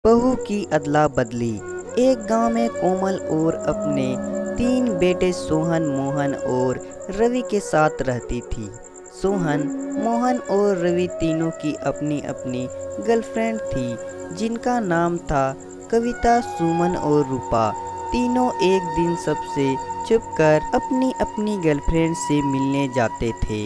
बहू की अदला बदली। एक गांव में कोमल और अपने 3 बेटे सोहन, मोहन और रवि के साथ रहती थी। सोहन, मोहन और रवि तीनों की अपनी अपनी गर्लफ्रेंड थी, जिनका नाम था कविता, सुमन और रूपा। तीनों एक दिन सबसे छुपकर अपनी अपनी गर्लफ्रेंड से मिलने जाते थे,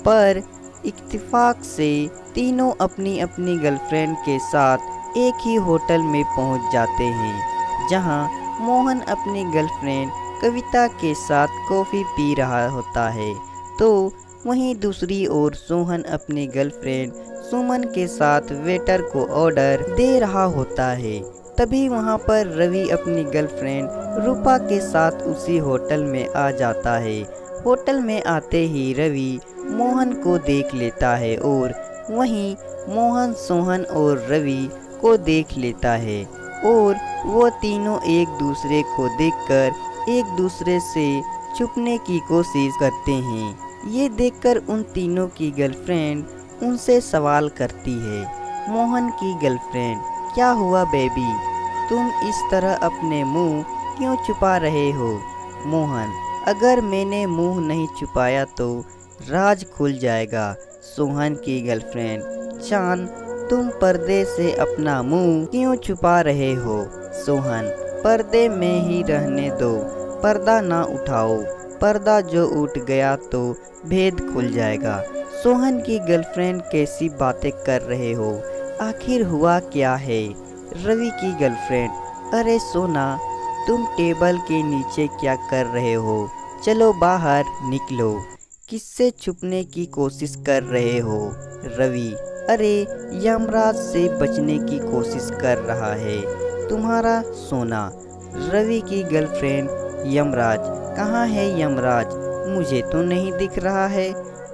पर इत्तेफाक से तीनों अपनी अपनी गर्लफ्रेंड के साथ एक ही होटल में पहुंच जाते हैं, जहां मोहन अपनी गर्लफ्रेंड कविता के साथ कॉफ़ी पी रहा होता है, तो वहीं दूसरी ओर सोहन अपनी गर्लफ्रेंड सुमन के साथ वेटर को ऑर्डर दे रहा होता है। तभी वहां पर रवि अपनी गर्लफ्रेंड रूपा के साथ उसी होटल में आ जाता है। होटल में आते ही रवि मोहन को देख लेता है और वहीं मोहन सोहन और रवि को देख लेता है, और वो तीनों एक दूसरे को देखकर एक दूसरे से छुपने की कोशिश करते हैं। ये देखकर उन तीनों की गर्लफ्रेंड उनसे सवाल करती है। मोहन की गर्लफ्रेंड, क्या हुआ बेबी, तुम इस तरह अपने मुंह क्यों छुपा रहे हो? मोहन, अगर मैंने मुंह नहीं छुपाया तो राज खुल जाएगा। सोहन की गर्लफ्रेंड, चांद, तुम पर्दे से अपना मुंह क्यों छुपा रहे हो? सोहन, पर्दे में ही रहने दो, पर्दा ना उठाओ, पर्दा जो उठ गया तो भेद खुल जाएगा। सोहन की गर्लफ्रेंड, कैसी बातें कर रहे हो, आखिर हुआ क्या है? रवि की गर्लफ्रेंड, अरे सोना, तुम टेबल के नीचे क्या कर रहे हो? चलो बाहर निकलो, किससे छुपने की कोशिश कर रहे हो? रवि, अरे यमराज से बचने की कोशिश कर रहा है तुम्हारा सोना। रवि की गर्लफ्रेंड, यमराज, कहाँ है यमराज? मुझे तो नहीं दिख रहा है।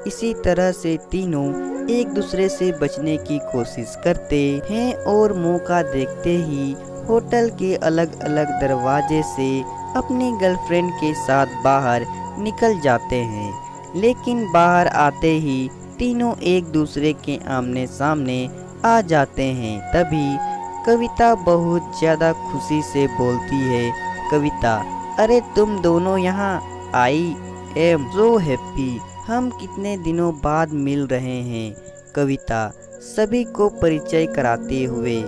इसी तरह से तीनों एक दूसरे से बचने की कोशिश करते हैं और मौका देखते ही होटल के अलग अलग दरवाजे से अपनी गर्लफ्रेंड के साथ बाहर निकल जाते हैं। लेकिन बाहर आते ही तीनों एक दूसरे के आमने सामने आ जाते हैं। तभी कविता बहुत ज़्यादा खुशी से बोलती है, कविता, अरे तुम दोनों यहाँ, आई एम सो हैप्पी, हम कितने दिनों बाद मिल रहे हैं। कविता सभी को परिचय कराते हुए,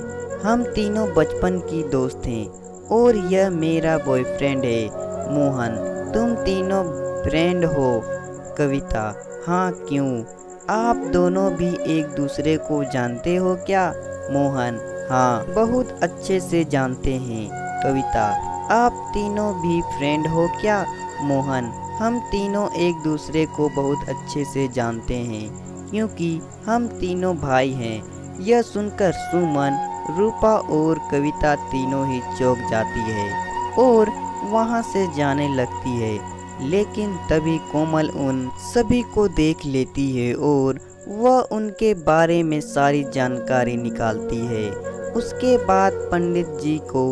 हम तीनों बचपन की दोस्त हैं और यह मेरा बॉयफ्रेंड है मोहन, तुम तीनों फ्रेंड हो? कविता, हाँ क्यों, आप दोनों भी एक दूसरे को जानते हो क्या? मोहन, हाँ बहुत अच्छे से जानते हैं। कविता, आप तीनों भी फ्रेंड हो क्या? मोहन, हम तीनों एक दूसरे को बहुत अच्छे से जानते हैं, क्योंकि हम तीनों भाई हैं। यह सुनकर सुमन, रूपा और कविता तीनों ही चौंक जाती है और वहाँ से जाने लगती है। लेकिन तभी कोमल उन सभी को देख लेती है और वह उनके बारे में सारी जानकारी निकालती है। उसके बाद पंडित जी को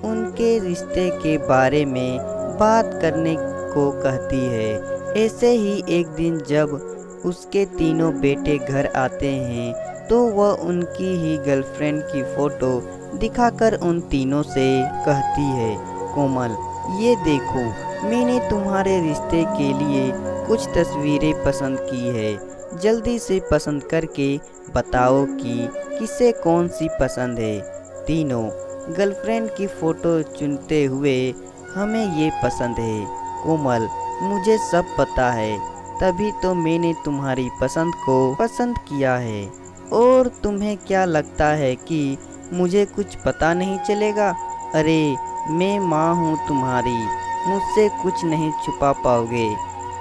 उनके रिश्ते के बारे में बात करने को कहती है। ऐसे ही एक दिन जब उसके तीनों बेटे घर आते हैं तो वह उनकी ही गर्लफ्रेंड की फ़ोटो दिखाकर उन तीनों से कहती है, कोमल, ये देखो, मैंने तुम्हारे रिश्ते के लिए कुछ तस्वीरें पसंद की है, जल्दी से पसंद करके बताओ कि किसे कौन सी पसंद है। तीनों गर्लफ्रेंड की फ़ोटो चुनते हुए, हमें ये पसंद है। कोमल, मुझे सब पता है, तभी तो मैंने तुम्हारी पसंद को पसंद किया है। और तुम्हें क्या लगता है कि मुझे कुछ पता नहीं चलेगा? अरे मैं माँ हूँ तुम्हारी, मुझसे कुछ नहीं छुपा पाओगे।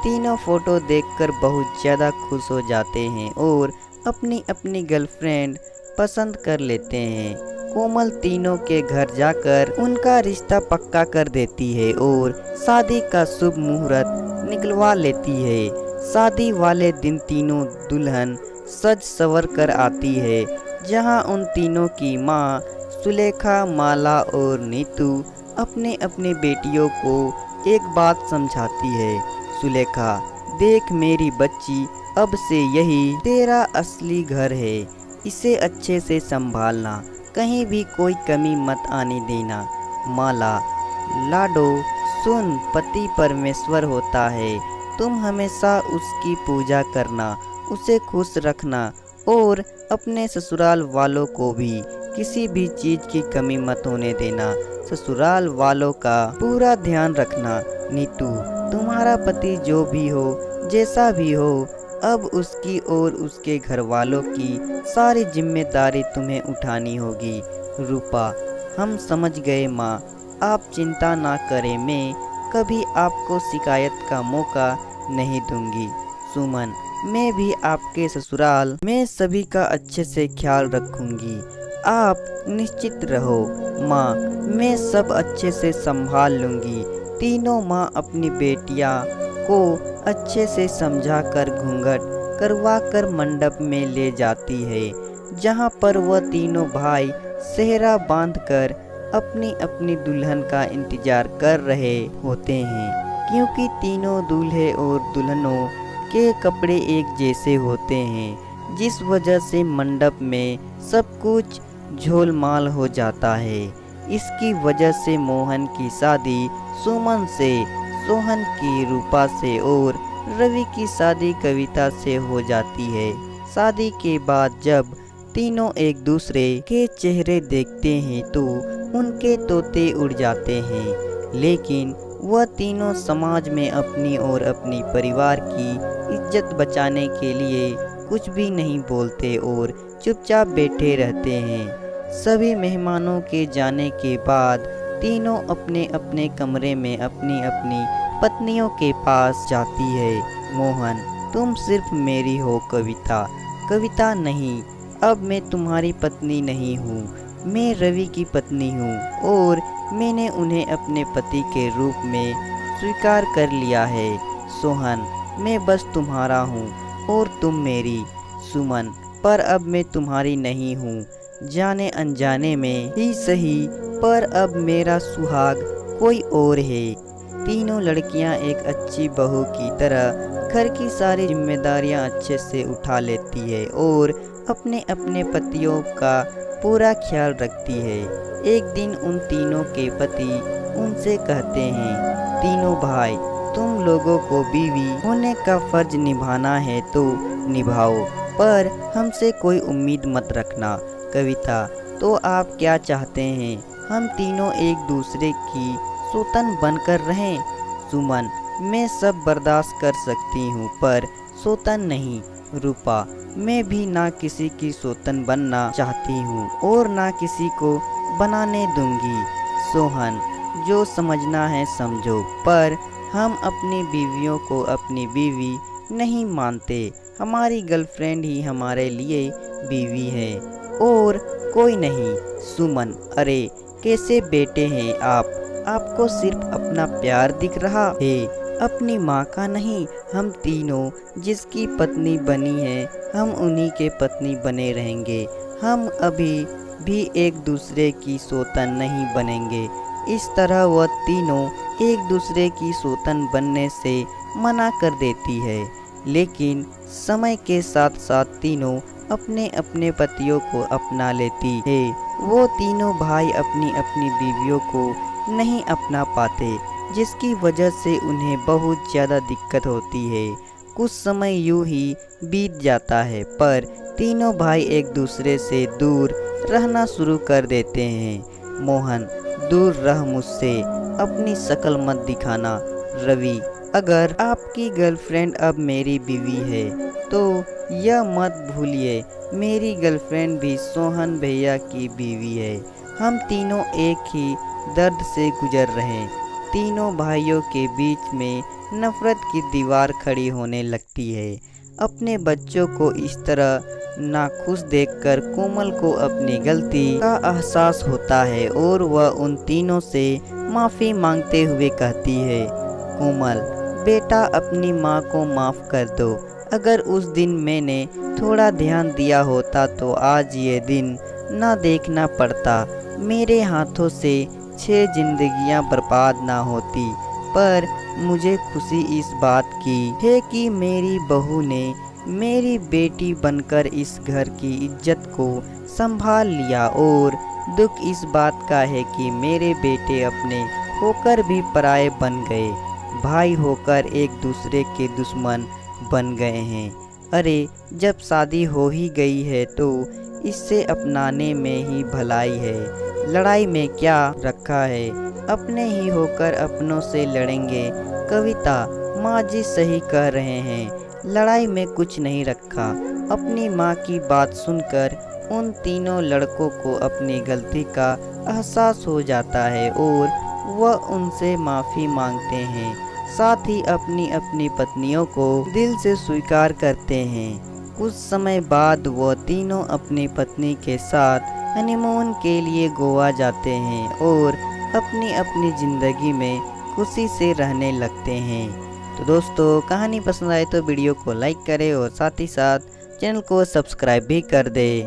तीनों फ़ोटो देखकर बहुत ज़्यादा खुश हो जाते हैं और अपनी अपनी गर्लफ्रेंड पसंद कर लेते हैं। कोमल तीनों के घर जाकर उनका रिश्ता पक्का कर देती है और शादी का शुभ मुहूर्त निकलवा लेती है। शादी वाले दिन तीनों दुल्हन सज संवर कर आती है, जहां उन तीनों की माँ सुलेखा, माला और नीतू अपने अपने बेटियों को एक बात समझाती है। सुलेखा, देख मेरी बच्ची, अब से यही तेरा असली घर है, इसे अच्छे से संभालना। कहीं भी कोई कमी मत आने देना। माला, लाडो सुन, पति परमेश्वर होता है, तुम हमेशा उसकी पूजा करना, उसे खुश रखना और अपने ससुराल वालों को भी किसी भी चीज़ की कमी मत होने देना। ससुराल वालों का पूरा ध्यान रखना। नीतू, तुम्हारा पति जो भी हो, जैसा भी हो, अब उसकी और उसके घर वालों की सारी जिम्मेदारी तुम्हें उठानी होगी। रूपा, हम समझ गए माँ, आप चिंता ना करें, मैं कभी आपको शिकायत का मौका नहीं दूंगी। सुमन, मैं भी आपके ससुराल में सभी का अच्छे से ख्याल रखूंगी, आप निश्चित रहो माँ, मैं सब अच्छे से संभाल लूंगी। तीनों माँ अपनी बेटियाँ को अच्छे से समझा कर घूंघट करवा कर मंडप में ले जाती है, जहाँ पर वह तीनों भाई सेहरा बांधकर अपनी अपनी दुल्हन का इंतजार कर रहे होते हैं, क्योंकि तीनों दूल्हे और दुल्हनों के कपड़े एक जैसे होते हैं, जिस वजह से मंडप में सब कुछ झोलमाल हो जाता है। इसकी वजह से मोहन की शादी सुमन से, सोहन की रूपा से और रवि की शादी कविता से हो जाती है। शादी के बाद जब तीनों एक दूसरे के चेहरे देखते हैं तो उनके तोते उड़ जाते हैं, लेकिन वह तीनों समाज में अपनी और अपनी परिवार की इज्जत बचाने के लिए कुछ भी नहीं बोलते और चुपचाप बैठे रहते हैं। सभी मेहमानों के जाने के बाद तीनों अपने अपने कमरे में अपनी अपनी पत्नियों के पास जाती है। मोहन, तुम सिर्फ मेरी हो कविता, कविता नहीं, अब मैं तुम्हारी पत्नी नहीं हूँ, मैं रवि की पत्नी हूँ और मैंने उन्हें अपने पति के रूप में स्वीकार कर लिया है। सोहन, मैं बस तुम्हारा हूँ और तुम मेरी। सुमन, पर अब मैं तुम्हारी नहीं हूँ, जाने अनजाने में ही सही, पर अब मेरा सुहाग कोई और है। तीनों लड़कियां एक अच्छी बहू की तरह घर की सारी जिम्मेदारियां अच्छे से उठा लेती है और अपने अपने पतियों का पूरा ख्याल रखती है। एक दिन उन तीनों के पति उनसे कहते हैं, तीनों भाई, तुम लोगों को बीवी होने का फर्ज निभाना है तो निभाओ, पर हमसे कोई उम्मीद मत रखना। कविता, तो आप क्या चाहते हैं, हम तीनों एक दूसरे की सौतन बनकर रहें? सुमन, मैं सब बर्दाश्त कर सकती हूँ पर सौतन नहीं। रूपा, मैं भी ना किसी की सौतन बनना चाहती हूँ और ना किसी को बनाने दूंगी। सोहन, जो समझना है समझो, पर हम अपनी बीवियों को अपनी बीवी नहीं मानते, हमारी गर्लफ्रेंड ही हमारे लिए बीवी है और कोई नहीं। सुमन, अरे कैसे बेटे हैं आप, आपको सिर्फ अपना प्यार दिख रहा है, अपनी माँ का नहीं। हम तीनों जिसकी पत्नी बनी है, हम उन्हीं के पत्नी बने रहेंगे, हम अभी भी एक दूसरे की सौतन नहीं बनेंगे। इस तरह वह तीनों एक दूसरे की सौतन बनने से मना कर देती है, लेकिन समय के साथ साथ तीनों अपने अपने पतियों को अपना लेती है। वो तीनों भाई अपनी अपनी बीवियों को नहीं अपना पाते, जिसकी वजह से उन्हें बहुत ज़्यादा दिक्कत होती है। कुछ समय यूं ही बीत जाता है, पर तीनों भाई एक दूसरे से दूर रहना शुरू कर देते हैं। मोहन, दूर रह मुझसे, अपनी शक्ल मत दिखाना। रवि, अगर आपकी गर्लफ्रेंड अब मेरी बीवी है तो यह मत भूलिए, मेरी गर्लफ्रेंड भी सोहन भैया की बीवी है। हम तीनों एक ही दर्द से गुजर रहे हैं। तीनों भाइयों के बीच में नफरत की दीवार खड़ी होने लगती है। अपने बच्चों को इस तरह नाखुश देखकर कोमल को अपनी गलती का एहसास होता है और वह उन तीनों से माफ़ी मांगते हुए कहती है, कोमल बेटा, अपनी माँ को माफ़ कर दो। अगर उस दिन मैंने थोड़ा ध्यान दिया होता तो आज ये दिन ना देखना पड़ता, मेरे हाथों से 6 जिंदगियां बर्बाद ना होती। पर मुझे खुशी इस बात की है कि मेरी बहू ने मेरी बेटी बनकर इस घर की इज्जत को संभाल लिया। और दुख इस बात का है कि मेरे बेटे अपने होकर भी पराये बन गए, भाई होकर एक दूसरे के दुश्मन बन गए हैं। अरे जब शादी हो ही गई है तो इससे अपनाने में ही भलाई है, लड़ाई में क्या रखा है, अपने ही होकर अपनों से लड़ेंगे। कविता माँ जी सही कह रहे हैं, लड़ाई में कुछ नहीं रखा। अपनी माँ की बात सुनकर उन तीनों लड़कों को अपनी गलती का एहसास हो जाता है और वह उनसे माफ़ी मांगते हैं, साथ ही अपनी अपनी पत्नियों को दिल से स्वीकार करते हैं। कुछ समय बाद वह तीनों अपनी पत्नी के साथ हनीमून के लिए गोवा जाते हैं और अपनी अपनी ज़िंदगी में खुशी से रहने लगते हैं। तो दोस्तों, कहानी पसंद आए तो वीडियो को लाइक करें और साथ ही साथ चैनल को सब्सक्राइब भी कर दें।